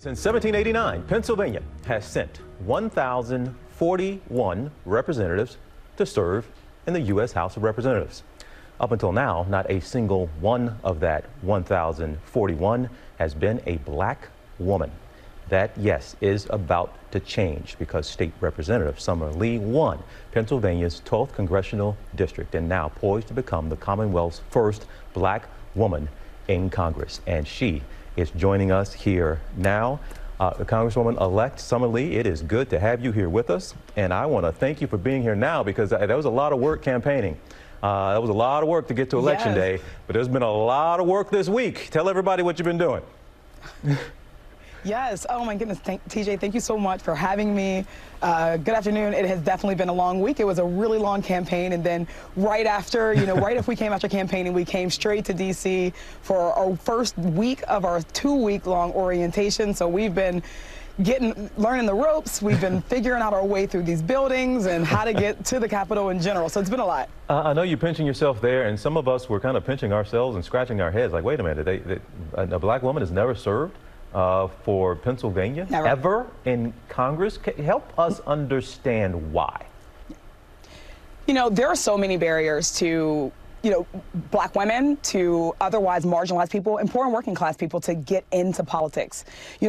Since 1789, Pennsylvania has sent 1,041 representatives to serve in the U.S. House of Representatives. Up until now, not a single one of that 1,041 has been a black woman. That, yes, is about to change because State Representative Summer Lee won Pennsylvania's 12th congressional district and now poised to become the Commonwealth's first black woman in Congress. And she is joining us here now. The Congresswoman-elect Summer Lee, it is good to have you here with us. And I want to thank you for being here now because there was a lot of work campaigning. That was a lot of work to get to Election Day, but there's been a lot of work this week. Tell everybody what you've been doing. Yes. Oh, my goodness. TJ, thank you so much for having me. Good afternoon. It has definitely been a long week. It was a really long campaign. And then right after, right after we came after campaigning, we came straight to D.C. for our first week of our 2-week-long orientation. So we've been learning the ropes. We've been figuring out our way through these buildings and how to get to the Capitol in general. So it's been a lot. I know you're pinching yourself there, and some of us were kind of pinching ourselves and scratching our heads like, wait a minute, a black woman has never served for Pennsylvania ever in Congress. Help us understand why. There are so many barriers to black women, to otherwise marginalized people, and poor and working class people to get into politics.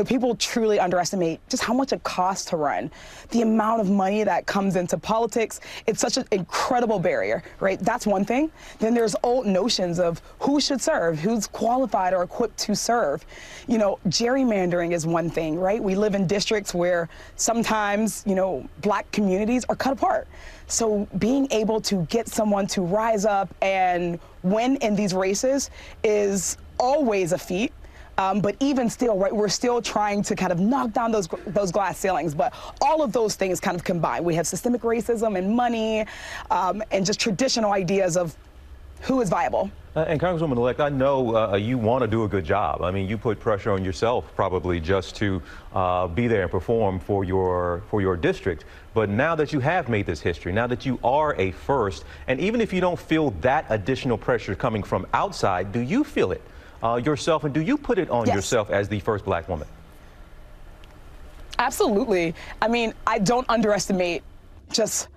People truly underestimate just how much it costs to run. The amount of money that comes into politics, it's such an incredible barrier, right? That's one thing. Then there's old notions of who should serve, who's qualified or equipped to serve. Gerrymandering is one thing, right? We live in districts where sometimes, black communities are cut apart. So being able to get someone to rise up and win in these races is always a feat. But even still, right, we're still trying to kind of knock down those glass ceilings. But all of those things kind of combine. We have systemic racism and money and just traditional ideas of who is viable. And Congresswoman-elect, I know you want to do a good job. I mean, you put pressure on yourself probably just to be there and perform for your district. But now that you have made this history, now that you are a first, and even if you don't feel that additional pressure coming from outside, do you feel it yourself, and do you put it on yourself as the first black woman? Absolutely. I mean, I don't underestimate just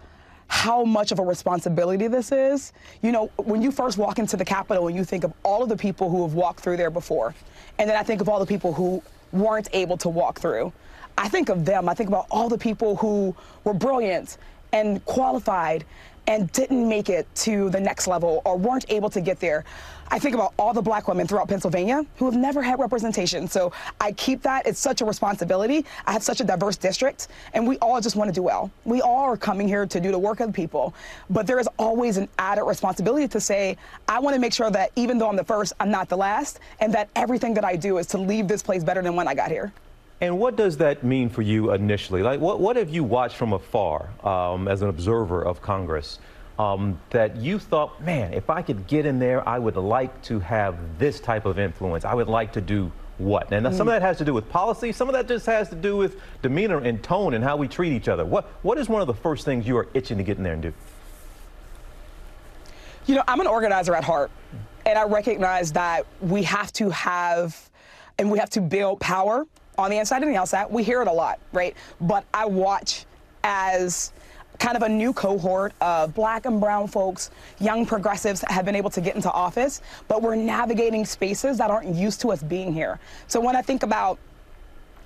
how much of a responsibility this is. When you first walk into the Capitol and you think of all of the people who have walked through there before, and then I think of all the people who weren't able to walk through. I think of them. I think about all the people who were brilliant and qualified and didn't make it to the next level or weren't able to get there. I think about all the black women throughout Pennsylvania who have never had representation. So I keep that. It's such a responsibility. I have such a diverse district, and we all just want to do well. We all are coming here to do the work of the people. But there is always an added responsibility to say, I want to make sure that even though I'm the first, I'm not the last, and that everything that I do is to leave this place better than when I got here. And what does that mean for you initially? Like, what have you watched from afar as an observer of Congress that you thought, man, if I could get in there, I would like to have this type of influence. I would like to do what? And some of that has to do with policy. Some of that just has to do with demeanor and tone and how we treat each other. What is one of the first things you are itching to get in there and do? I'm an organizer at heart, and I recognize that we have to have and we have to build power on the inside and the outside. We hear it a lot, right? But I watch as kind of a new cohort of black and brown folks, young progressives have been able to get into office, but we're navigating spaces that aren't used to us being here. So when I think about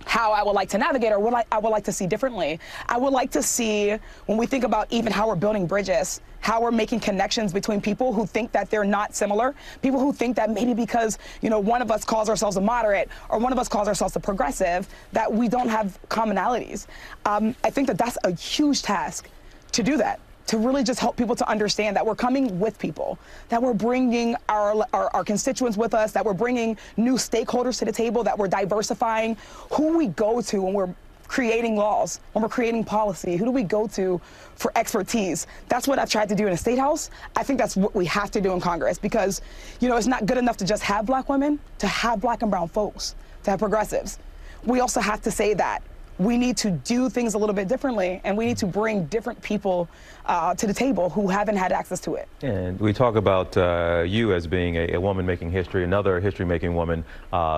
how I would like to navigate or what I would like to see differently, I would like to see, when we think about even how we're building bridges, how we're making connections between people who think that they're not similar, people who think that maybe because, one of us calls ourselves a moderate or one of us calls ourselves a progressive, that we don't have commonalities. I think that that's a huge task to do that, to really just help people to understand that we're coming with people, that we're bringing our constituents with us, that we're bringing new stakeholders to the table, that we're diversifying who we go to when we're creating laws, when we're creating policy. Who do we go to for expertise? That's what I've tried to do in the State House. I think that's what we have to do in Congress because, it's not good enough to just have black women, to have black and brown folks, to have progressives. We also have to say that we need to do things a little bit differently, and we need to bring different people to the table who haven't had access to it. And we talk about you as being a woman making history. Another history-making woman,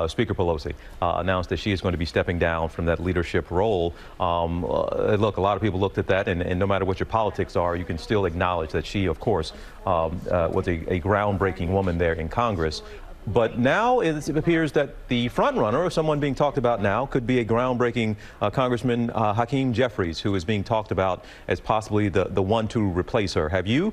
Speaker Pelosi, announced that she is going to be stepping down from that leadership role. Look, a lot of people looked at that, and no matter what your politics are, you can still acknowledge that she, of course, was a groundbreaking woman there in Congress. But now it appears that the front runner, or someone being talked about now, could be a groundbreaking Congressman Hakeem Jeffries, who is being talked about as possibly the one to replace her. Have you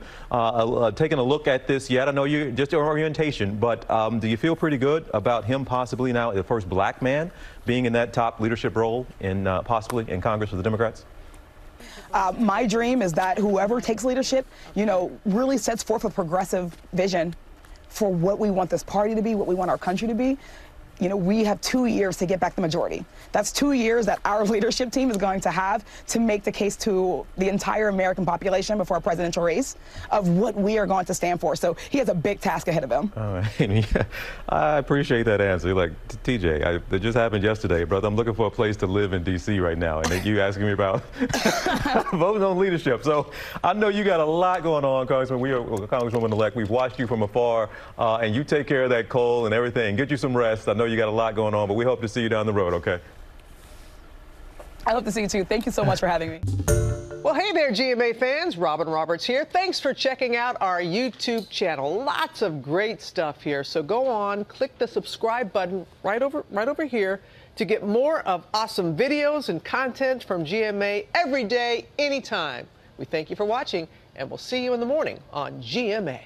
taken a look at this yet? I know you just your orientation, but do you feel pretty good about him possibly now the first black man being in that top leadership role in possibly in Congress for the Democrats? My dream is that whoever takes leadership, really sets forth a progressive vision for what we want this party to be, what we want our country to be. We have 2 years to get back the majority. That's 2 years that our leadership team is going to have to make the case to the entire American population before a presidential race of what we are going to stand for. So he has a big task ahead of him. All right. I appreciate that answer. Like, TJ, it just happened yesterday, brother. I'm looking for a place to live in D.C. right now, and you asking me about voting on leadership. So I know you got a lot going on, Congressman. We are Congresswoman-elect. We've watched you from afar, and you take care of that cold and everything. Get you some rest. I know you got a lot going on, but we hope to see you down the road, okay? I hope to see you too. Thank you so much for having me. Well, hey there, GMA fans. Robin Roberts here. Thanks for checking out our YouTube channel. Lots of great stuff here. So go on, click the subscribe button right over here to get more of awesome videos and content from GMA every day, anytime. We thank you for watching, and we'll see you in the morning on GMA.